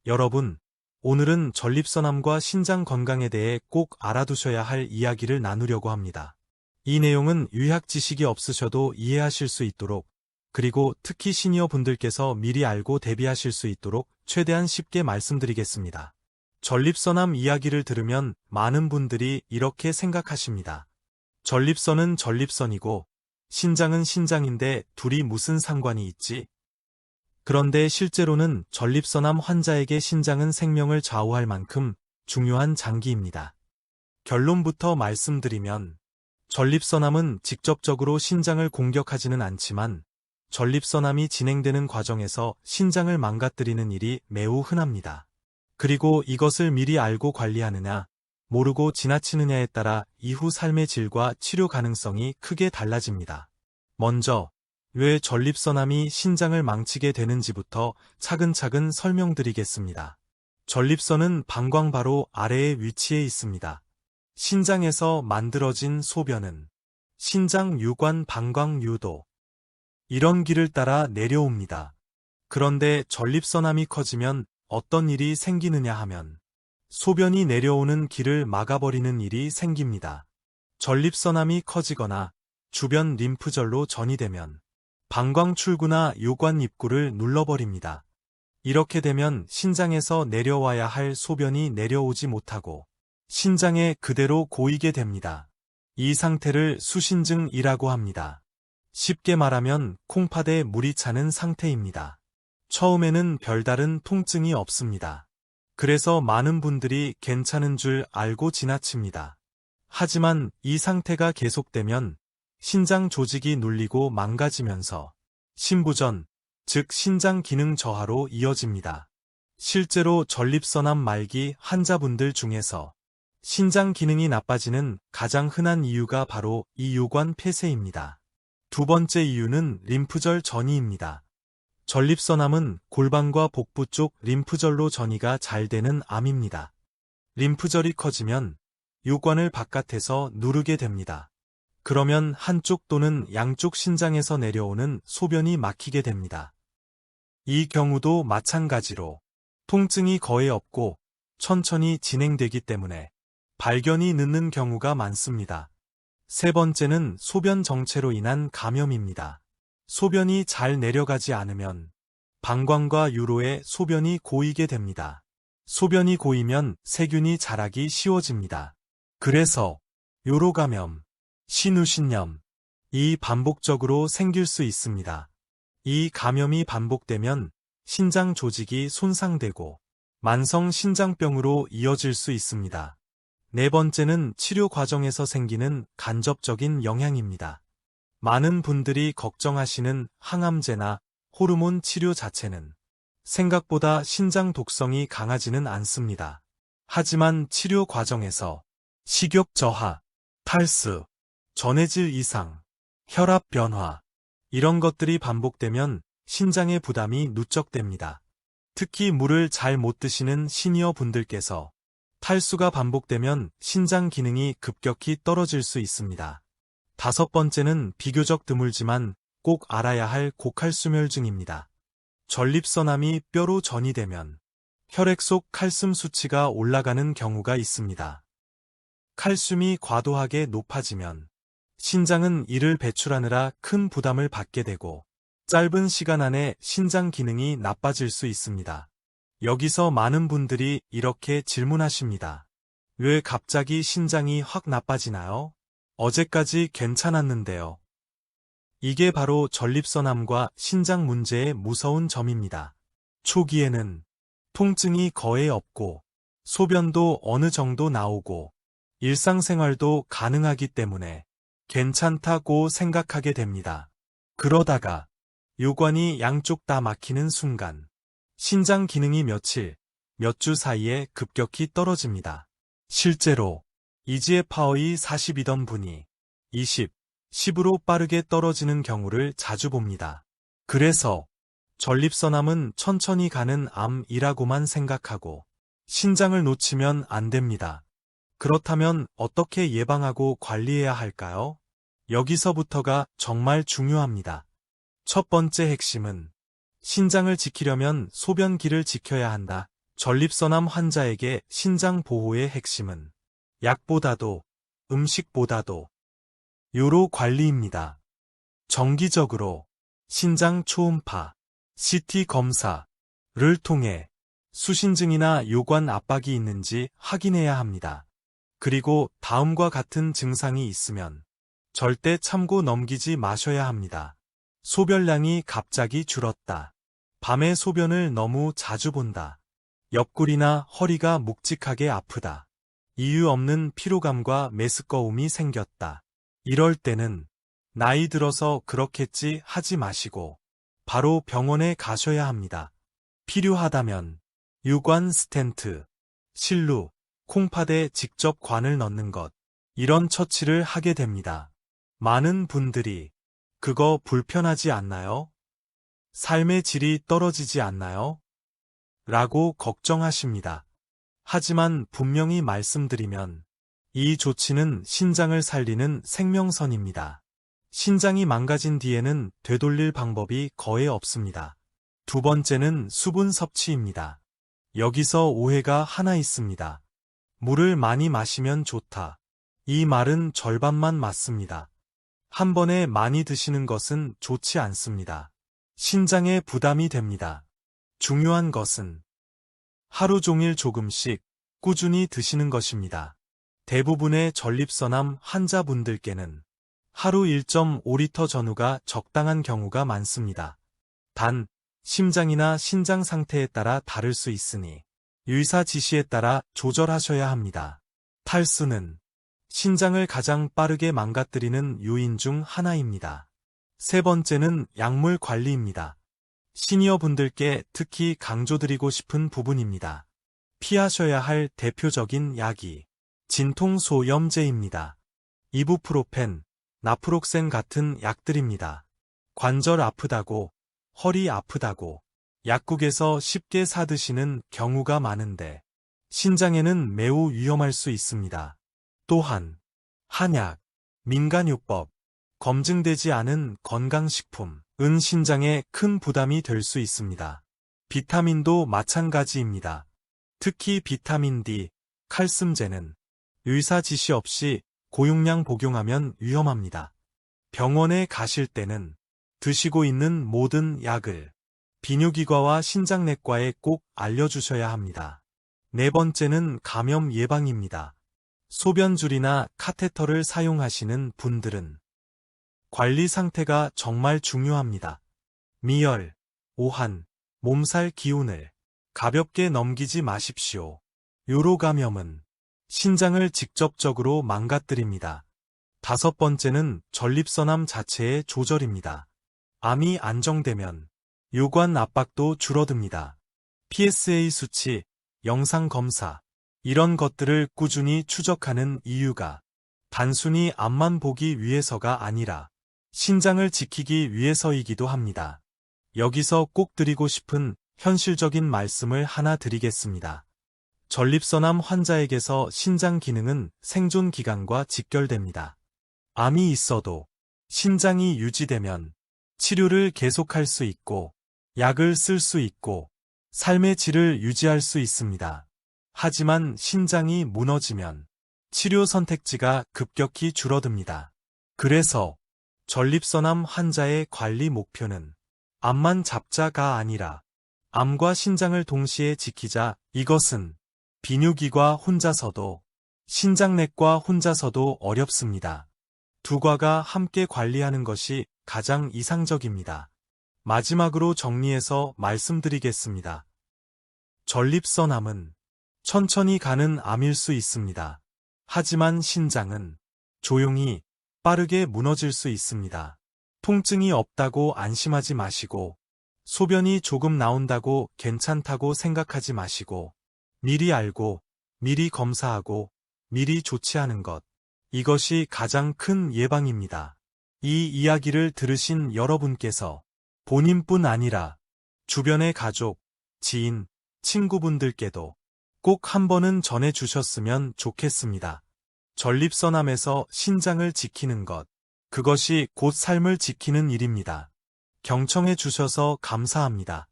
여러분, 오늘은 전립선암과 신장 건강에 대해 꼭 알아두셔야 할 이야기를 나누려고 합니다. 이 내용은 의학 지식이 없으셔도 이해하실 수 있도록, 그리고 특히 시니어 분들께서 미리 알고 대비하실 수 있도록 최대한 쉽게 말씀드리겠습니다. 전립선암 이야기를 들으면 많은 분들이 이렇게 생각하십니다. 전립선은 전립선이고 신장은 신장인데 둘이 무슨 상관이 있지? 그런데 실제로는 전립선암 환자에게 신장은 생명을 좌우할 만큼 중요한 장기입니다. 결론부터 말씀드리면 전립선암은 직접적으로 신장을 공격하지는 않지만 전립선암이 진행되는 과정에서 신장을 망가뜨리는 일이 매우 흔합니다. 그리고 이것을 미리 알고 관리하느냐, 모르고 지나치느냐에 따라 이후 삶의 질과 치료 가능성이 크게 달라집니다. 먼저, 왜 전립선암이 신장을 망치게 되는지부터 차근차근 설명드리겠습니다. 전립선은 방광 바로 아래에 위치해 있습니다. 신장에서 만들어진 소변은 신장 유관 방광 유도, 이런 길을 따라 내려옵니다. 그런데 전립선암이 커지면 어떤 일이 생기느냐 하면 소변이 내려오는 길을 막아버리는 일이 생깁니다. 전립선암이 커지거나 주변 림프절로 전이되면 방광 출구나 요관 입구를 눌러버립니다. 이렇게 되면 신장에서 내려와야 할 소변이 내려오지 못하고 신장에 그대로 고이게 됩니다. 이 상태를 수신증이라고 합니다. 쉽게 말하면 콩팥에 물이 차는 상태입니다. 처음에는 별다른 통증이 없습니다. 그래서 많은 분들이 괜찮은 줄 알고 지나칩니다. 하지만 이 상태가 계속되면 신장 조직이 눌리고 망가지면서 신부전, 즉 신장 기능 저하로 이어집니다. 실제로 전립선암 말기 환자분들 중에서 신장 기능이 나빠지는 가장 흔한 이유가 바로 이 요관 폐쇄입니다. 두 번째 이유는 림프절 전이입니다. 전립선암은 골반과 복부 쪽 림프절로 전이가 잘 되는 암입니다. 림프절이 커지면 요관을 바깥에서 누르게 됩니다. 그러면 한쪽 또는 양쪽 신장에서 내려오는 소변이 막히게 됩니다. 이 경우도 마찬가지로 통증이 거의 없고 천천히 진행되기 때문에 발견이 늦는 경우가 많습니다. 세 번째는 소변 정체로 인한 감염입니다. 소변이 잘 내려가지 않으면 방광과 유로에 소변이 고이게 됩니다. 소변이 고이면 세균이 자라기 쉬워집니다. 그래서 요로 감염, 신우신염, 이 반복적으로 생길 수 있습니다. 이 감염이 반복되면 신장 조직이 손상되고 만성 신장병으로 이어질 수 있습니다. 네 번째는 치료 과정에서 생기는 간접적인 영향입니다. 많은 분들이 걱정하시는 항암제나 호르몬 치료 자체는 생각보다 신장 독성이 강하지는 않습니다. 하지만 치료 과정에서 식욕 저하, 탈수, 전해질 이상, 혈압 변화, 이런 것들이 반복되면 신장의 부담이 누적됩니다. 특히 물을 잘 못 드시는 시니어 분들께서 탈수가 반복되면 신장 기능이 급격히 떨어질 수 있습니다. 다섯 번째는 비교적 드물지만 꼭 알아야 할 고칼슘혈증입니다. 전립선암이 뼈로 전이되면 혈액 속 칼슘 수치가 올라가는 경우가 있습니다. 칼슘이 과도하게 높아지면 신장은 이를 배출하느라 큰 부담을 받게 되고 짧은 시간 안에 신장 기능이 나빠질 수 있습니다. 여기서 많은 분들이 이렇게 질문하십니다. 왜 갑자기 신장이 확 나빠지나요? 어제까지 괜찮았는데요. 이게 바로 전립선암과 신장 문제의 무서운 점입니다. 초기에는 통증이 거의 없고 소변도 어느 정도 나오고 일상생활도 가능하기 때문에 괜찮다고 생각하게 됩니다. 그러다가 요관이 양쪽 다 막히는 순간 신장 기능이 며칠, 몇 주 사이에 급격히 떨어집니다. 실제로 이지에파워이 40이던 분이 20, 10으로 빠르게 떨어지는 경우를 자주 봅니다. 그래서 전립선암은 천천히 가는 암이라고만 생각하고 신장을 놓치면 안 됩니다. 그렇다면 어떻게 예방하고 관리해야 할까요? 여기서부터가 정말 중요합니다. 첫 번째 핵심은 신장을 지키려면 소변기를 지켜야 한다. 전립선암 환자에게 신장 보호의 핵심은 약보다도 음식보다도 요로 관리입니다. 정기적으로 신장 초음파, CT 검사를 통해 수신증이나 요관 압박이 있는지 확인해야 합니다. 그리고 다음과 같은 증상이 있으면 절대 참고 넘기지 마셔야 합니다. 소변량이 갑자기 줄었다. 밤에 소변을 너무 자주 본다. 옆구리나 허리가 묵직하게 아프다. 이유 없는 피로감과 메스꺼움이 생겼다. 이럴 때는 나이 들어서 그렇겠지 하지 마시고 바로 병원에 가셔야 합니다. 필요하다면 유관 스텐트, 실루, 콩팥에 직접 관을 넣는 것, 이런 처치를 하게 됩니다. 많은 분들이 그거 불편하지 않나요? 삶의 질이 떨어지지 않나요? 라고 걱정하십니다. 하지만 분명히 말씀드리면 이 조치는 신장을 살리는 생명선입니다. 신장이 망가진 뒤에는 되돌릴 방법이 거의 없습니다. 두 번째는 수분 섭취입니다. 여기서 오해가 하나 있습니다. 물을 많이 마시면 좋다. 이 말은 절반만 맞습니다. 한 번에 많이 드시는 것은 좋지 않습니다. 신장에 부담이 됩니다. 중요한 것은 하루 종일 조금씩 꾸준히 드시는 것입니다. 대부분의 전립선암 환자분들께는 하루 1.5리터 전후가 적당한 경우가 많습니다. 단, 심장이나 신장 상태에 따라 다를 수 있으니 의사 지시에 따라 조절하셔야 합니다. 탈수는 신장을 가장 빠르게 망가뜨리는 요인 중 하나입니다. 세 번째는 약물 관리입니다. 시니어분들께 특히 강조드리고 싶은 부분입니다. 피하셔야 할 대표적인 약이 진통소염제입니다. 이부프로펜, 나프록센 같은 약들입니다. 관절 아프다고, 허리 아프다고 약국에서 쉽게 사드시는 경우가 많은데 신장에는 매우 위험할 수 있습니다. 또한 한약, 민간요법, 검증되지 않은 건강식품은 신장에 큰 부담이 될 수 있습니다. 비타민도 마찬가지입니다. 특히 비타민 D, 칼슘제는 의사 지시 없이 고용량 복용하면 위험합니다. 병원에 가실 때는 드시고 있는 모든 약을 비뇨기과와 신장내과에 꼭 알려주셔야 합니다. 네 번째는 감염 예방입니다. 소변줄이나 카테터를 사용하시는 분들은 관리 상태가 정말 중요합니다. 미열, 오한, 몸살 기운을 가볍게 넘기지 마십시오. 요로 감염은 신장을 직접적으로 망가뜨립니다. 다섯 번째는 전립선암 자체의 조절입니다. 암이 안정되면 요관 압박도 줄어듭니다. PSA 수치, 영상 검사, 이런 것들을 꾸준히 추적하는 이유가 단순히 암만 보기 위해서가 아니라 신장을 지키기 위해서이기도 합니다. 여기서 꼭 드리고 싶은 현실적인 말씀을 하나 드리겠습니다. 전립선암 환자에게서 신장 기능은 생존 기간과 직결됩니다. 암이 있어도 신장이 유지되면 치료를 계속할 수 있고 약을 쓸 수 있고 삶의 질을 유지할 수 있습니다. 하지만 신장이 무너지면 치료 선택지가 급격히 줄어듭니다. 그래서 전립선암 환자의 관리 목표는 암만 잡자가 아니라 암과 신장을 동시에 지키자. 이것은 비뇨기과 혼자서도 신장내과 혼자서도 어렵습니다. 두 과가 함께 관리하는 것이 가장 이상적입니다. 마지막으로 정리해서 말씀드리겠습니다. 전립선암은 천천히 가는 암일 수 있습니다. 하지만 신장은 조용히 빠르게 무너질 수 있습니다. 통증이 없다고 안심하지 마시고 소변이 조금 나온다고 괜찮다고 생각하지 마시고 미리 알고 미리 검사하고 미리 조치하는 것. 이것이 가장 큰 예방입니다. 이 이야기를 들으신 여러분께서 본인뿐 아니라 주변의 가족, 지인, 친구분들께도 꼭 한 번은 전해주셨으면 좋겠습니다. 전립선암에서 신장을 지키는 것. 그것이 곧 삶을 지키는 일입니다. 경청해 주셔서 감사합니다.